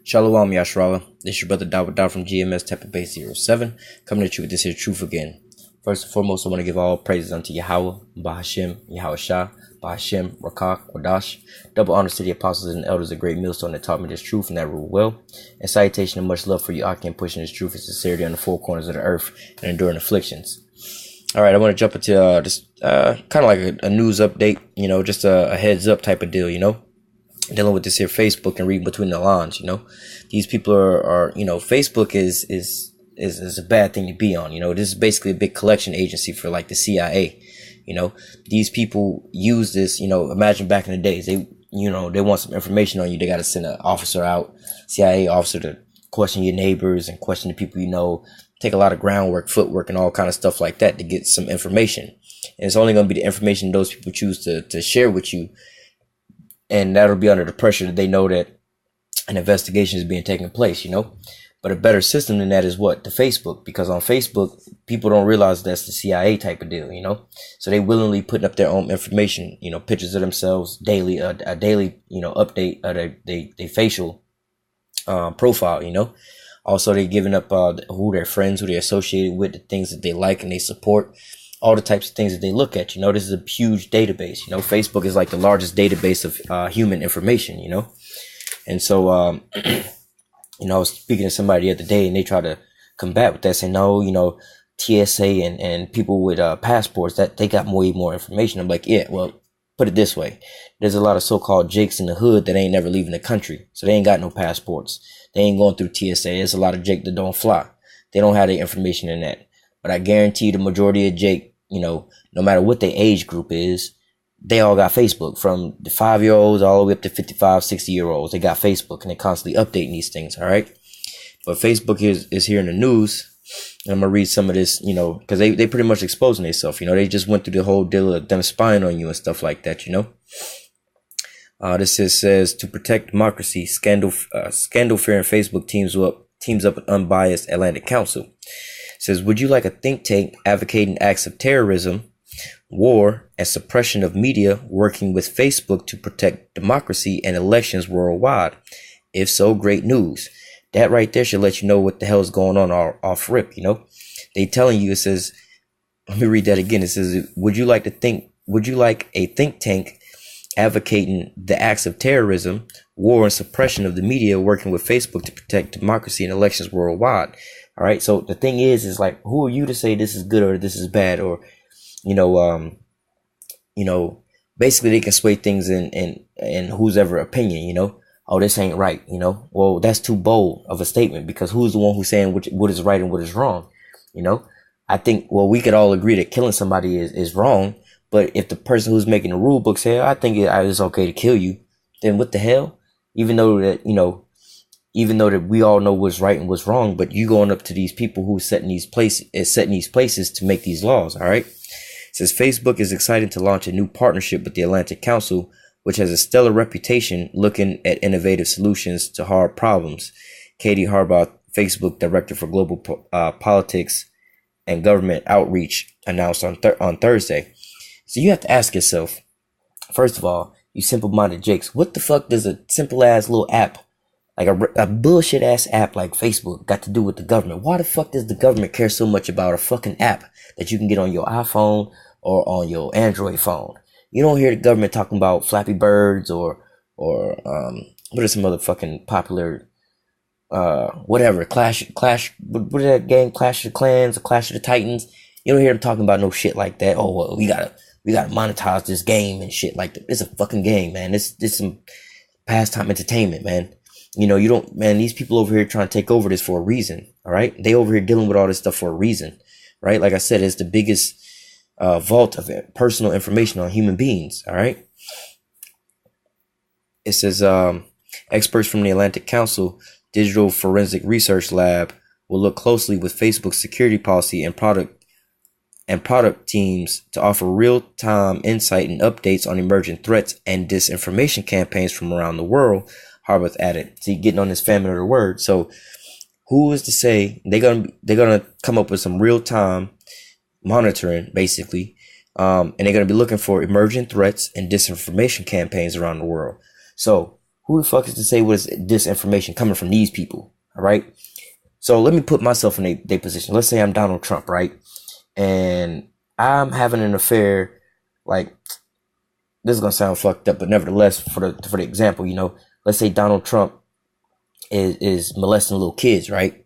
Shalom Yashrala. This is your brother Dawud from GMS Tampa Bay 07, coming at you with this here truth again. First and foremost, I want to give all praises unto Yahweh, Bahashem, Yahweh Shah, Bahashem, Rakak, Wadash. Double honors to the apostles and elders of Great Millstone that taught me this truth and that rule well. And salutation and much love for you, Aki, and pushing this truth and sincerity on the four corners of the earth and enduring afflictions. All right, I want to jump into this kind of like a news update, just a heads up type of deal, dealing with this here Facebook and reading between the lines. These people are Facebook is a bad thing to be on. This is basically a big collection agency for like the CIA. These people use this, imagine back in the days, they want some information on you. They got to send an officer out, CIA officer, to question your neighbors and question the people, take a lot of groundwork, footwork, and all kind of stuff like that to get some information. And it's only going to be the information those people choose to share with you. And that'll be under the pressure that they know that an investigation is being taken place, But a better system than that is what? The Facebook. Because on Facebook, people don't realize that's the CIA type of deal, So they willingly putting up their own information, pictures of themselves daily, a daily, update of their facial profile, Also, they giving up who they're friends, who they're associated with, the things that they like and they support, all the types of things that they look at. This is a huge database. Facebook is like the largest database of human information, And so, I was speaking to somebody the other day and they try to combat with that, saying, no, TSA and people with passports, that they got way more information. I'm like, yeah, well, put it this way. There's a lot of so-called jakes in the hood that ain't never leaving the country. So they ain't got no passports. They ain't going through TSA. There's a lot of jake that don't fly. They don't have the information in that. But I guarantee the majority of jake, no matter what their age group is, they all got Facebook, from the 5-year-olds all the way up to 55, 60-year-olds. They got Facebook and they're constantly updating these things. All right. But Facebook is here in the news. And I'm going to read some of this, because they pretty much exposing themselves. They just went through the whole deal of them spying on you and stuff like that, This says to protect democracy, scandal fearing Facebook teams up with unbiased Atlantic Council. It says, would you like a think tank advocating acts of terrorism, war, and suppression of media working with Facebook to protect democracy and elections worldwide? If so, great news. That right there should let you know what the hell is going on off rip, They telling you, it says, let me read that again. It says, would you like a think tank advocating the acts of terrorism, war, and suppression of the media working with Facebook to protect democracy and elections worldwide? All right. So the thing is like, who are you to say this is good or this is bad? Or, basically they can sway things in whose ever opinion, oh, this ain't right. Well, that's too bold of a statement, because who's the one who's saying what is right and what is wrong? I think, well, we could all agree that killing somebody is wrong. But if the person who's making the rule book say, I think it's okay to kill you, then what the hell? Even though that we all know what's right and what's wrong, but you going up to these people who setting these places to make these laws. All right. It says Facebook is excited to launch a new partnership with the Atlantic Council, which has a stellar reputation looking at innovative solutions to hard problems. Katie Harbaugh, Facebook director for global politics and government outreach, announced on Thursday. So you have to ask yourself, first of all, you simple-minded jakes, what the fuck does a simple-ass little app, like a bullshit-ass app like Facebook, got to do with the government? Why the fuck does the government care so much about a fucking app that you can get on your iPhone or on your Android phone? You don't hear the government talking about Flappy Birds or what are some other fucking popular whatever, Clash, what is that game? Clash of the Clans or Clash of the Titans? You don't hear them talking about no shit like that. Oh, well, we gotta monetize this game and shit like that. It's a fucking game, man. It's some pastime entertainment, man. These people over here trying to take over this for a reason. All right. They over here dealing with all this stuff for a reason, right? Like I said, it's the biggest vault of personal information on human beings. All right. It says, experts from the Atlantic Council Digital Forensic Research Lab will look closely with Facebook's security policy and product teams to offer real-time insight and updates on emerging threats and disinformation campaigns from around the world, Harbaugh added. See, getting on this famine of the word. So who is to say they're gonna come up with some real-time monitoring, basically, and they're gonna be looking for emerging threats and disinformation campaigns around the world. So Who the fuck is to say what is disinformation coming from these people? All right. So let me put myself in their position. Let's say I'm Donald Trump, right? And I'm having an affair. Like, this is gonna sound fucked up, but nevertheless, for the example, let's say Donald Trump is molesting little kids, right?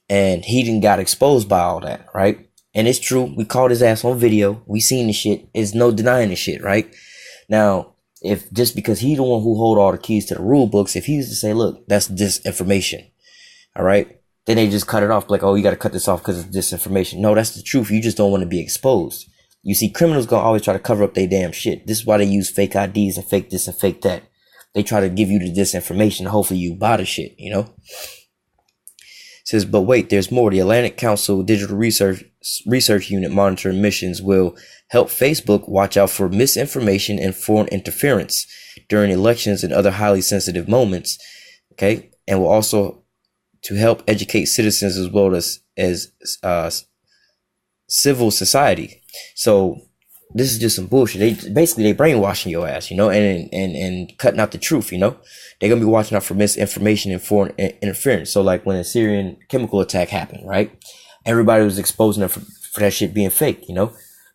And he didn't got exposed by all that, right? And it's true. We caught his ass on video. We seen the shit. There's no denying the shit, right? Now, if just because he the one who hold all the keys to the rule books, if he was to say, look, that's disinformation, all right, then they just cut it off, like, oh, you got to cut this off because it's disinformation. No, that's the truth. You just don't want to be exposed. You see, criminals gonna always try to cover up their damn shit. This is why they use fake IDs and fake this and fake that. They try to give you the disinformation. Hopefully you buy the shit, It says, but wait, there's more. The Atlantic Council Digital Research Unit monitoring missions will help Facebook watch out for misinformation and foreign interference during elections and other highly sensitive moments. Okay. And will also to help educate citizens as well as civil society. So this is just some bullshit. They brainwashing your ass, and cutting out the truth, They're gonna be watching out for misinformation and foreign interference. So like when a Syrian chemical attack happened, right? Everybody was exposing them for that shit being fake,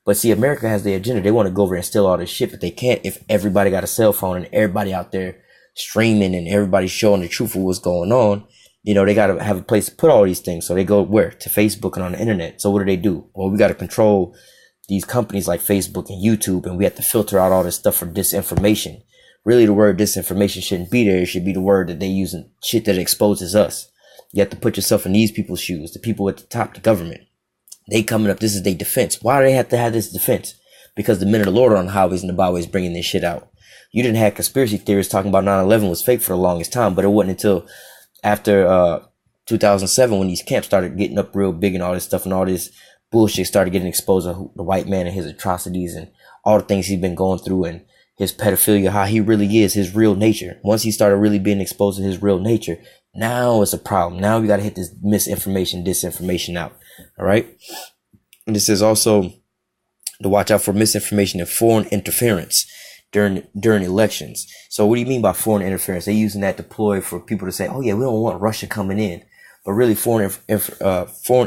But see, America has their agenda. They want to go over and steal all this shit, but they can't if everybody got a cell phone and everybody out there streaming and everybody showing the truth of what's going on. They got to have a place to put all these things. So they go where? To Facebook and on the internet. So what do? Well, we got to control these companies like Facebook and YouTube, and we have to filter out all this stuff for disinformation. Really, the word disinformation shouldn't be there. It should be the word that they using shit that exposes us. You have to put yourself in these people's shoes, the people at the top, the government. They coming up, this is their defense. Why do they have to have this defense? Because the men of the Lord are on the highways and the byways bringing this shit out. You didn't have conspiracy theorists talking about 9/11 was fake for the longest time, but it wasn't until after 2007 when these camps started getting up real big and all this stuff and all this bullshit started getting exposed of the white man and his atrocities and all the things he's been going through and his pedophilia, how he really is, his real nature. Once he started really being exposed to his real nature, now it's a problem. Now we got to hit this misinformation, disinformation out. All right. And this is also to watch out for misinformation and foreign interference during elections. So what do you mean by foreign interference? They're using that deploy for people to say, oh yeah, we don't want Russia coming in. But really foreign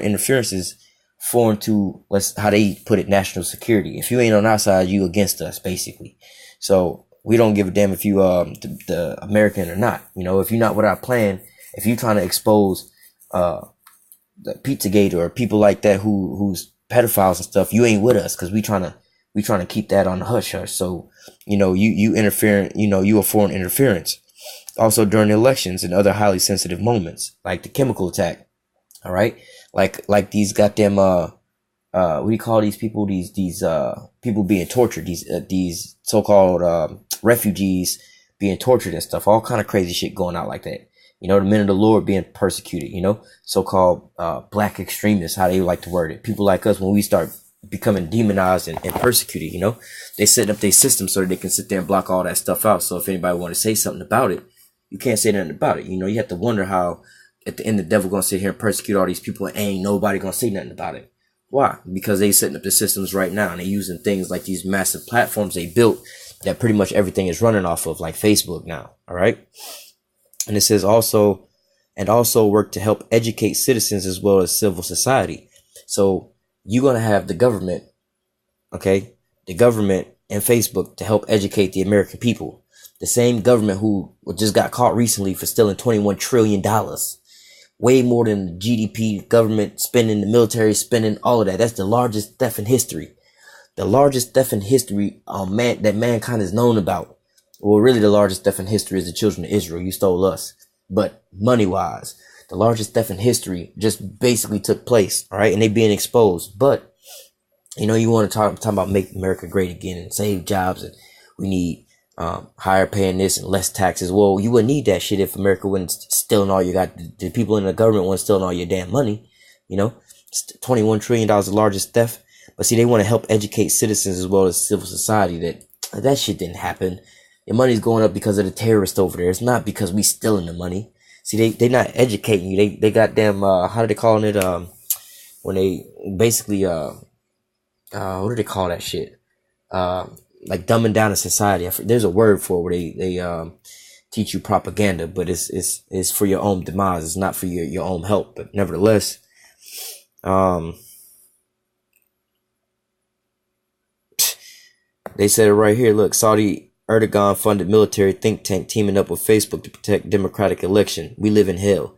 interference is foreign to, how they put it, national security. If you ain't on our side, you against us, basically. So we don't give a damn if you the American or not. If you're not with our plan, if you're trying to expose the Pizzagate or people like that who's pedophiles and stuff, you ain't with us because we trying to keep that on the hush hush. So you interfering, you a foreign interference. Also during elections and other highly sensitive moments, like the chemical attack. All right, like these goddamn what do you call these people? These people being tortured. These so-called refugees being tortured and stuff. All kind of crazy shit going out like that. The men of the Lord being persecuted. So-called black extremists, how they like to word it. People like us, when we start becoming demonized and persecuted, they set up their system so that they can sit there and block all that stuff out. So if anybody want to say something about it, you can't say nothing about it. You have to wonder how at the end the devil gonna sit here and persecute all these people and ain't nobody gonna say nothing about it. Why? Because they setting up the systems right now and they using things like these massive platforms they built that pretty much everything is running off of, like Facebook now. All right. And it says also work to help educate citizens as well as civil society. So you're going to have the government, okay, the government and Facebook to help educate the American people. The same government who just got caught recently for stealing $21 trillion. Way more than GDP, government spending, the military spending, all of that. That's the largest theft in history. The largest theft in history that mankind is known about. Well, really the largest theft in history is the children of Israel. You stole us. But money-wise, the largest theft in history just basically took place, all right? And they being exposed. But, you want to talk about make America great again and save jobs, and we need higher paying this and less taxes. Well, you wouldn't need that shit if America wasn't stealing all you got. The people in the government weren't stealing all your damn money. $21 trillion the largest theft. But see, they want to help educate citizens as well as civil society that shit didn't happen. Your money's going up because of the terrorists over there. It's not because we stealing the money. See, they not educating you. They got them, how do they calling it? When they basically, what do they call that shit? Like dumbing down a society. There's a word for it where they teach you propaganda, but it's for your own demise. It's not for your own help. But nevertheless, they said it right here. Look, Saudi Erdogan funded military think tank teaming up with Facebook to protect democratic election. We live in hell.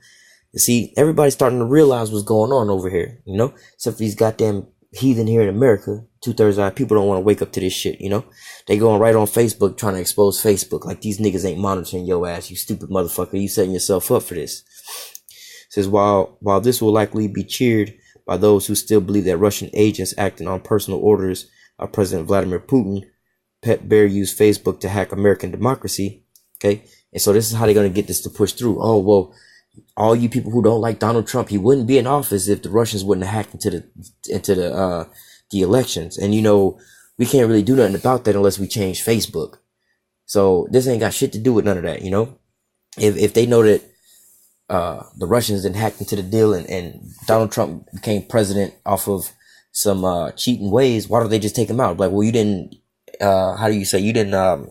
You see, everybody's starting to realize what's going on over here, you know, except for these goddamn heathen here in America. 2/3 of our people don't want to wake up to this shit, you know. They going right on Facebook trying to expose Facebook like these niggas ain't monitoring your ass, you stupid motherfucker. You setting yourself up for this. It says while this will likely be cheered by those who still believe that Russian agents acting on personal orders of President Vladimir Putin, Pet Bear used Facebook to hack American democracy. Okay, and so this is how they're gonna get this to push through. Oh well, all you people who don't like Donald Trump, he wouldn't be in office if the Russians wouldn't have hacked into the elections. And you know, we can't really do nothing about that unless we change Facebook. So this ain't got shit to do with none of that, you know. If they know that the Russians didn't hack into the deal and Donald Trump became president off of some cheating ways, why don't they just take him out? Like, well, you didn't how do you say, you didn't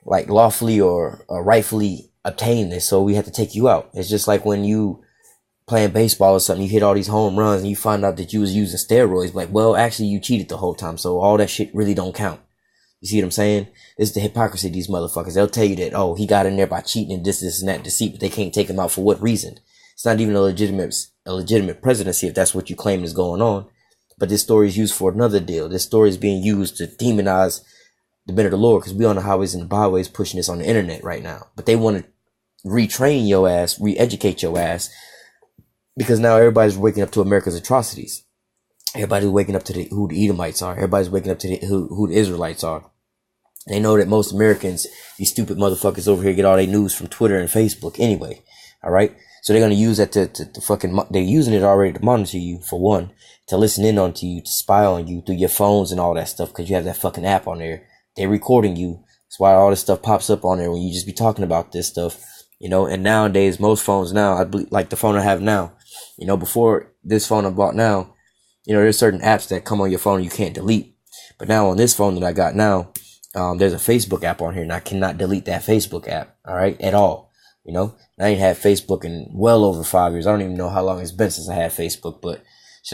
like lawfully or rightfully obtain this, so we have to take you out. It's just like when you playing baseball or something, you hit all these home runs and you find out that you was using steroids. Like, well, actually you cheated the whole time, so all that shit really don't count. You see what I'm saying? This is the hypocrisy of these motherfuckers. They'll tell you that, oh, he got in there by cheating and this and that deceit, but they can't take him out for what reason? It's not even a legitimate presidency if that's what you claim is going on. But this story is used for another deal. This story is being used to demonize the men of the Lord, because we on the highways and the byways pushing this on the internet right now. But they want to retrain your ass, re-educate your ass, because now everybody's waking up to America's atrocities. Everybody's waking up to who the Edomites are. Everybody's waking up to who the Israelites are. They know that most Americans, these stupid motherfuckers over here, get all their news from Twitter and Facebook anyway. All right. So they're going to use that to fucking, they're using it already to monitor you, for one, to listen in on to you, to spy on you through your phones and all that stuff, because you have that fucking app on there. They're recording you. That's why all this stuff pops up on there when you just be talking about this stuff, you know. And nowadays, most phones now, I believe, like the phone I have now, you know, before this phone I bought now, you know, there's certain apps that come on your phone you can't delete. But now on this phone that I got now, there's a Facebook app on here, and I cannot delete that Facebook app, all right, at all. You know, I ain't had Facebook in well over 5 years. I don't even know how long it's been since I had Facebook, but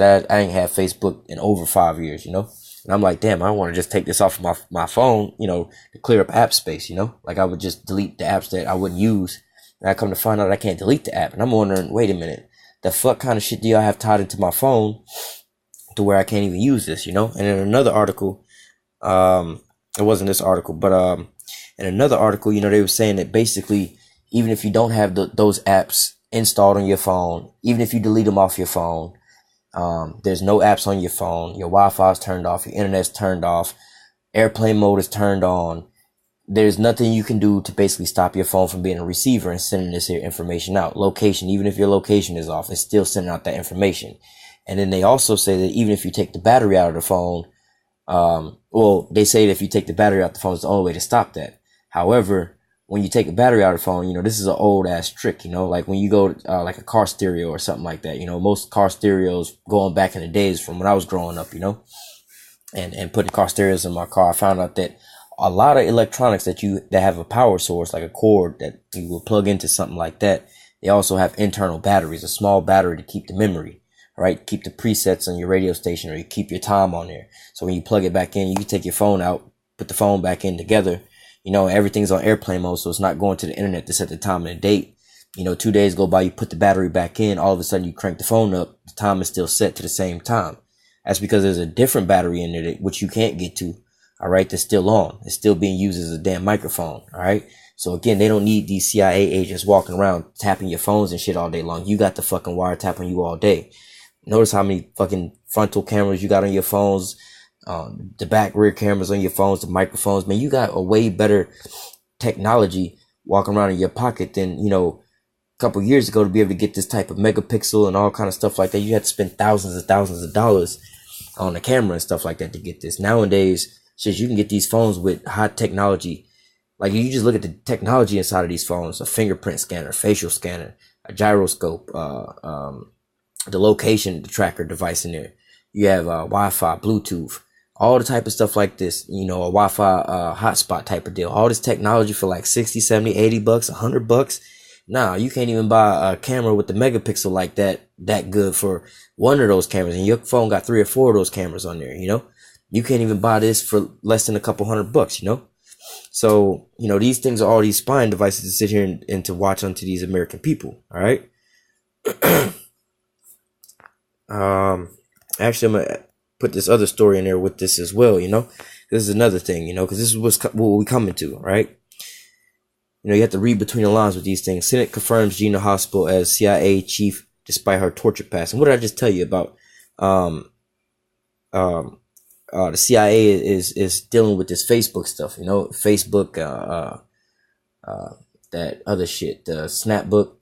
I ain't had Facebook in over 5 years, you know. And I'm like, damn, I want to just take this off of my phone, you know, to clear up app space, you know. Like, I would just delete the apps that I wouldn't use, and I come to find out I can't delete the app. And I'm wondering, wait a minute, the fuck kind of shit do y'all have tied into my phone to where I can't even use this, you know? And in another article, it wasn't this article, but in another article, you know, they were saying that basically, even if you don't have those apps installed on your phone, even if you delete them off your phone, there's no apps on your phone, your Wi-Fi is turned off, your internet's turned off, airplane mode is turned on, there's nothing you can do to basically stop your phone from being a receiver and sending this here information out. Location, even if your location is off, it's still sending out that information. And then they also say that even if you take the battery out of the phone, well, they say that if you take the battery out the phone, it's the only way to stop that. However, when you take a battery out of the phone, you know, this is an old ass trick, you know, like when you go, like a car stereo or something like that, you know, most car stereos going back in the days from when I was growing up, you know, and putting car stereos in my car, I found out that a lot of electronics that have a power source, like a cord that you will plug into something like that, they also have internal batteries, a small battery to keep the memory, right? Keep the presets on your radio station, or you keep your time on there. So when you plug it back in, you can take your phone out, put the phone back in together. You know, everything's on airplane mode, so it's not going to the internet to set the time and the date. You know, 2 days go by, you put the battery back in, all of a sudden you crank the phone up, the time is still set to the same time. That's because there's a different battery in it, which you can't get to, all right, that's still on. It's still being used as a damn microphone, all right? So again, they don't need these CIA agents walking around tapping your phones and shit all day long. You got the fucking wiretap on you all day. Notice how many fucking frontal cameras you got on your phones, the back rear cameras on your phones, the microphones. Man, you got a way better technology walking around in your pocket than, you know, a couple years ago. To be able to get this type of megapixel and all kind of stuff like that, you had to spend thousands and thousands of dollars on the camera and stuff like that to get this. Nowadays, shit, you can get these phones with high technology. Like, you just look at the technology inside of these phones: a fingerprint scanner, facial scanner, a gyroscope, the location tracker device in there. You have Wi-Fi, Bluetooth, all the type of stuff like this, you know, a Wi-Fi hotspot type of deal, all this technology for like 60, 70, 80 bucks, $100. Nah, you can't even buy a camera with the megapixel like that good for one of those cameras, and your phone got 3 or 4 of those cameras on there, you know. You can't even buy this for less than a couple $100, you know. So, you know, these things are all these spying devices to sit here and to watch onto these American people. All right. Actually, I'm gonna put this other story in there with this as well. You know, this is another thing. You know, because this is what we coming to, right? You know, you have to read between the lines with these things. Senate confirms Gina Hospital as CIA chief despite her torture past. And what did I just tell you about? The CIA is dealing with this Facebook stuff, you know, Facebook, that other shit, the Snapbook,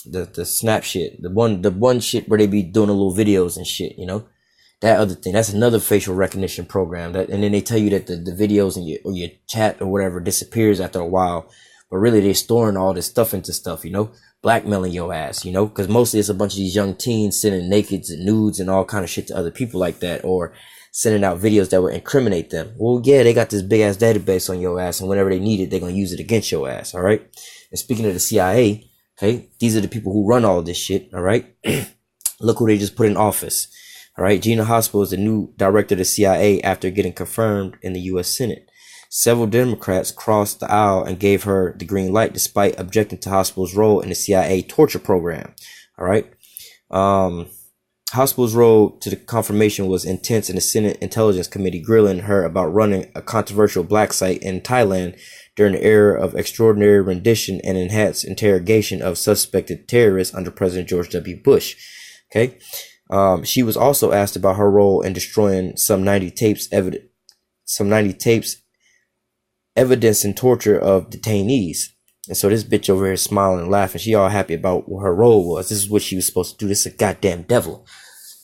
the Snap shit, the one shit where they be doing the little videos and shit, you know, that other thing. That's another facial recognition program and then they tell you that the videos and your chat or whatever disappears after a while, but really they're storing all this stuff into stuff, you know, blackmailing your ass, you know, because mostly it's a bunch of these young teens sending nakeds and nudes and all kind of shit to other people like that, or sending out videos that would incriminate them. Well, yeah, they got this big ass database on your ass, and whenever they need it, they're gonna use it against your ass. All right. And speaking of the CIA, okay, these are the people who run all this shit. All right. Look who they just put in office. All right. Gina Haspel is the new director of the CIA after getting confirmed in the U.S. Senate. Several Democrats crossed the aisle and gave her the green light despite objecting to Haspel's role in the CIA torture program. All right. Haspel's role to the confirmation was intense in the Senate Intelligence Committee, grilling her about running a controversial black site in Thailand during the era of extraordinary rendition and enhanced interrogation of suspected terrorists under President George W. Bush. Okay. She was also asked about her role in destroying some 90 tapes evidencing torture of detainees. And so this bitch over here is smiling and laughing. She all happy about what her role was. This is what she was supposed to do. This is a goddamn devil.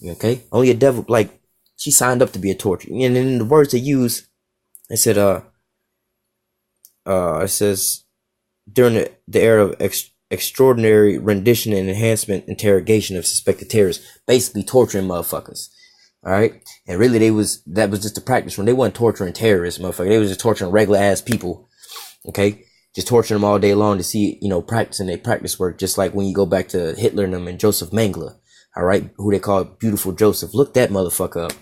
Okay? Only a devil, like, she signed up to be a torturer. And in the words they use, it said, it says, during the era of extraordinary rendition and enhancement interrogation of suspected terrorists, basically torturing motherfuckers. All right? And really that was just a practice run. They weren't torturing terrorists, motherfucker. They was just torturing regular ass people. Okay? Just torturing them all day long to see, you know, practicing their practice work. Just like when you go back to Hitler and them and Joseph Mengele, all right, who they call Beautiful Joseph. Look that motherfucker up,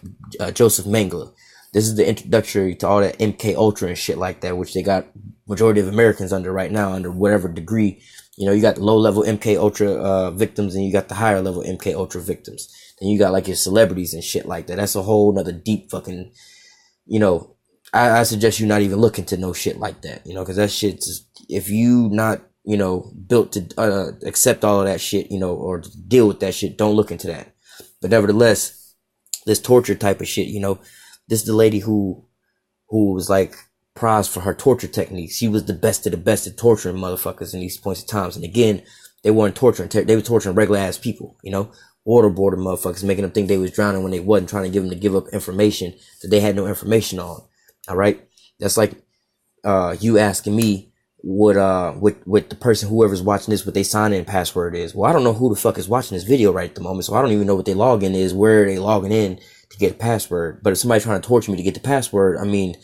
Joseph Mengele. This is the introductory to all that MK Ultra and shit like that, which they got majority of Americans under right now, under whatever degree. You know, you got the low level MK Ultra victims, and you got the higher level MK Ultra victims. Then you got like your celebrities and shit like that. That's a whole nother deep fucking, you know. I suggest you not even look into no shit like that, you know, because that shit's, if you not, you know, built to accept all of that shit, you know, or to deal with that shit, don't look into that. But nevertheless, this torture type of shit, you know, this is the lady who was like prized for her torture techniques. She was the best of the best at torturing motherfuckers in these points of times. And again, they weren't torturing, they were torturing regular ass people, you know, waterboarding motherfuckers, making them think they was drowning when they wasn't, trying to get them to give up information that they had no information on. All right. That's like, you asking me what the person, whoever's watching this, what they sign in password is. Well, I don't know who the fuck is watching this video right at the moment. So I don't even know what their login is, where they logging in to get a password. But if somebody's trying to torture me to get the password, I mean,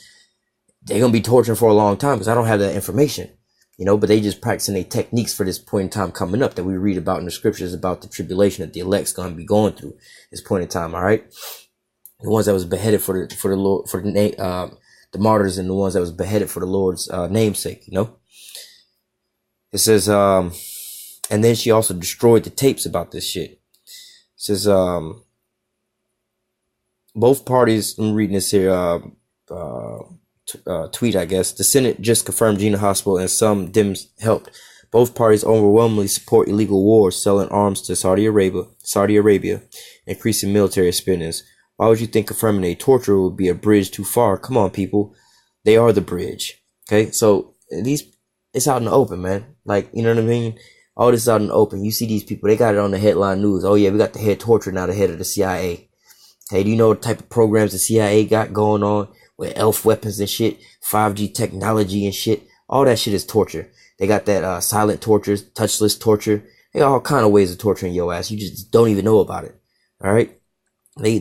they're going to be torturing for a long time because I don't have that information, you know, but they just practicing their techniques for this point in time coming up that we read about in the scriptures about the tribulation that the elect's going to be going through this point in time. All right. The ones that was beheaded for the Lord, for the martyrs, and the ones that was beheaded for the Lord's namesake, you know. It says, and then she also destroyed the tapes about this shit. It says, both parties, I'm reading this here, tweet, I guess. The Senate just confirmed Gina Hospital and some Dems helped. Both parties overwhelmingly support illegal wars, selling arms to Saudi Arabia, increasing military spending. Why would you think confirming a torture would be a bridge too far? Come on, people. They are the bridge. Okay? So, it's out in the open, man. Like, you know what I mean? All this is out in the open. You see these people, they got it on the headline news. Oh, yeah, we got the head torture now, the head of the CIA. Hey, do you know what type of programs the CIA got going on with elf weapons and shit, 5G technology and shit? All that shit is torture. They got that silent torture, touchless torture. They got all kind of ways of torturing your ass. You just don't even know about it. All right? They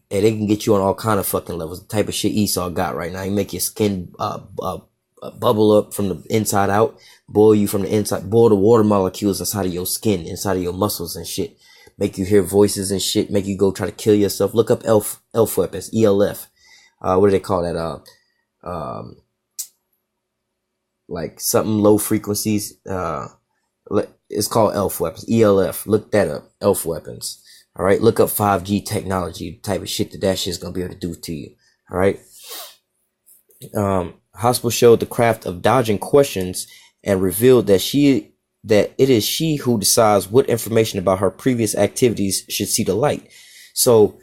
can get you on all kind of fucking levels. The type of shit Esau got right now. He make your skin bubble up from the inside out, boil you from the inside, boil the water molecules inside of your skin, inside of your muscles and shit. Make you hear voices and shit. Make you go try to kill yourself. Look up elf weapons, ELF. What do they call that? Like something low frequencies. It's called elf weapons, ELF. Look that up, elf weapons. All right, look up 5G technology, the type of shit that shit's gonna be able to do to you. All right. Hospital showed the craft of dodging questions and revealed that it is she who decides what information about her previous activities should see the light. So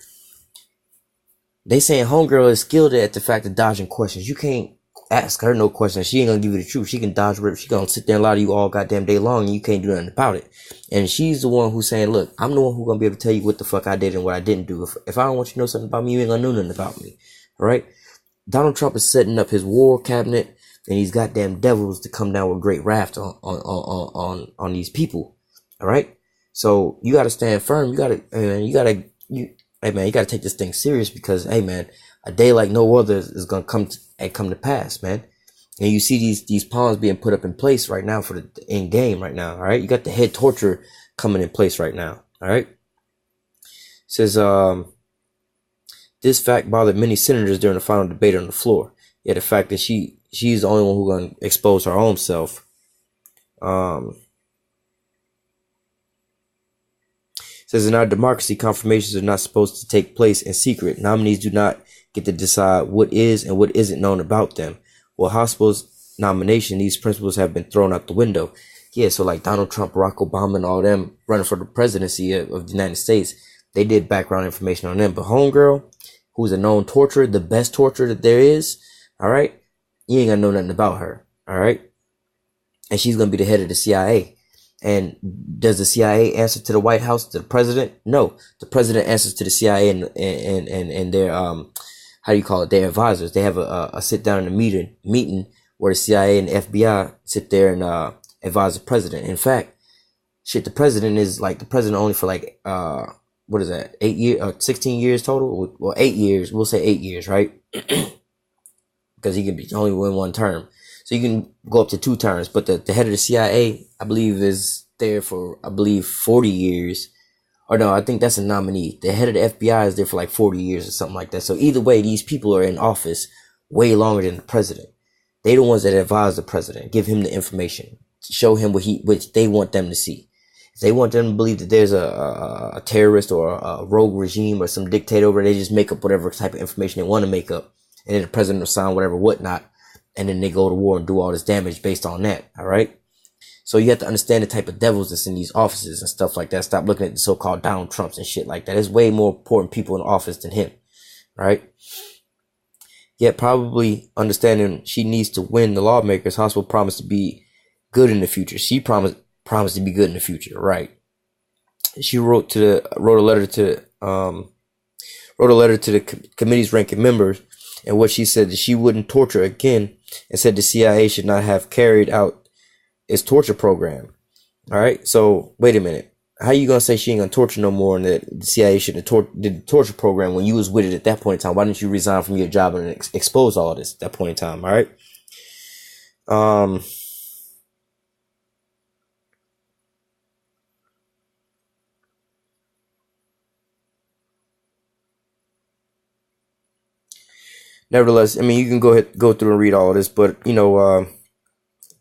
they saying homegirl is skilled at the fact of dodging questions. You can't ask her no questions. She ain't gonna give you the truth. She can dodge rip. She gonna sit there and lie to you all goddamn day long, and you can't do nothing about it. And she's the one who's saying, look, I'm the one who's gonna be able to tell you what the fuck I did and what I didn't do. If I don't want you to know something about me, you ain't gonna know nothing about me. All right. Donald Trump is setting up his war cabinet, and these goddamn devils to come down with great wrath on these people. All right. So you gotta stand firm. You gotta take this thing serious, because hey man, a day like no other is gonna come to pass, man. And you see these pawns being put up in place right now for the end game right now. All right. You got the head torture coming in place right now. All right. It says, this fact bothered many senators during the final debate on the floor. Yeah, the fact that she's the only one who's going to expose her own self. Says in our democracy, confirmations are not supposed to take place in secret. Nominees do not get to decide what is and what isn't known about them. Well, hospital's nomination, these principles have been thrown out the window. Yeah, so like Donald Trump, Barack Obama, and all them running for the presidency of the United States, they did background information on them. But homegirl, who's a known torturer, the best torturer that there is, all right, you ain't gonna know nothing about her, all right? And she's gonna be the head of the CIA. And does the CIA answer to the White House, to the president? No, the president answers to the CIA and their how do you call it? Their advisors. They have a sit down in a meeting where the CIA and the FBI sit there and advise the president. In fact, shit, the president is like the president only for like what is that? 8 years, 16 years total? Well, 8 years. We'll say 8 years, right? Because he can be only win one term. So you can go up to 2 terms. But the head of the CIA, I believe, is there for, 40 years. Or no, I think that's a nominee. The head of the FBI is there for like 40 years or something like that. So either way, these people are in office way longer than the president. They the ones that advise the president, give him the information, show him what they want them to see. If they want them to believe that there's a terrorist or a rogue regime or some dictator over there, they just make up whatever type of information they want to make up. And then the president will sign whatever, whatnot. And then they go to war and do all this damage based on that. All right. So you have to understand the type of devils that's in these offices and stuff like that. Stop looking at the so-called Donald Trumps and shit like that. There's way more important people in office than him. Right. Yet probably understanding she needs to win the lawmakers, hospital promised to be good in the future. She promised to be good in the future, right? She wrote a letter to the committee's ranking members, and what she said that she wouldn't torture again, and said the CIA should not have carried out its torture program. All right, so wait a minute, how you gonna say she ain't gonna torture no more, and that the CIA shouldn't have did the torture program when you was with it at that point in time? Why didn't you resign from your job and expose all of this at that point in time? All right. Nevertheless, I mean, you can go through and read all of this, but you know,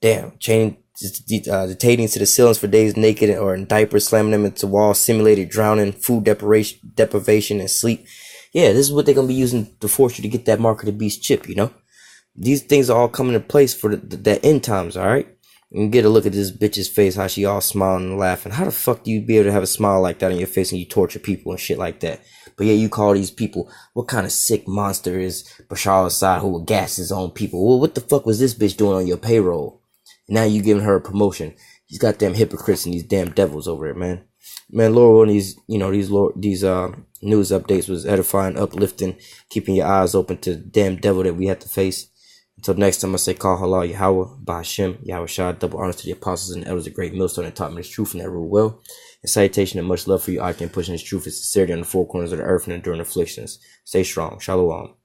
detaining to the ceilings for days naked or in diapers, slamming them into walls, simulated drowning, food deprivation, and sleep. Yeah, this is what they're gonna be using to force you to get that mark of the beast chip. You know, these things are all coming into place for the end times. All right, and get a look at this bitch's face, how she all smiling and laughing. How the fuck do you be able to have a smile like that on your face and you torture people and shit like that? But yeah, you call these people, what kind of sick monster is Bashar al-Assad who will gas his own people? Well, what the fuck was this bitch doing on your payroll? And now you giving her a promotion. These goddamn hypocrites and these damn devils over there, man. Man, Lord, one of these, you know, these news updates was edifying, uplifting, keeping your eyes open to the damn devil that we have to face. Until next time, I say call halal Yahweh, Bahashem, Yahweh Shah, double honors to the apostles and elders of great millstone that taught me this truth and that rule well. And salutation and much love for you, I can pushing this truth and sincerity on the four corners of the earth and enduring afflictions. Stay strong. Shalom.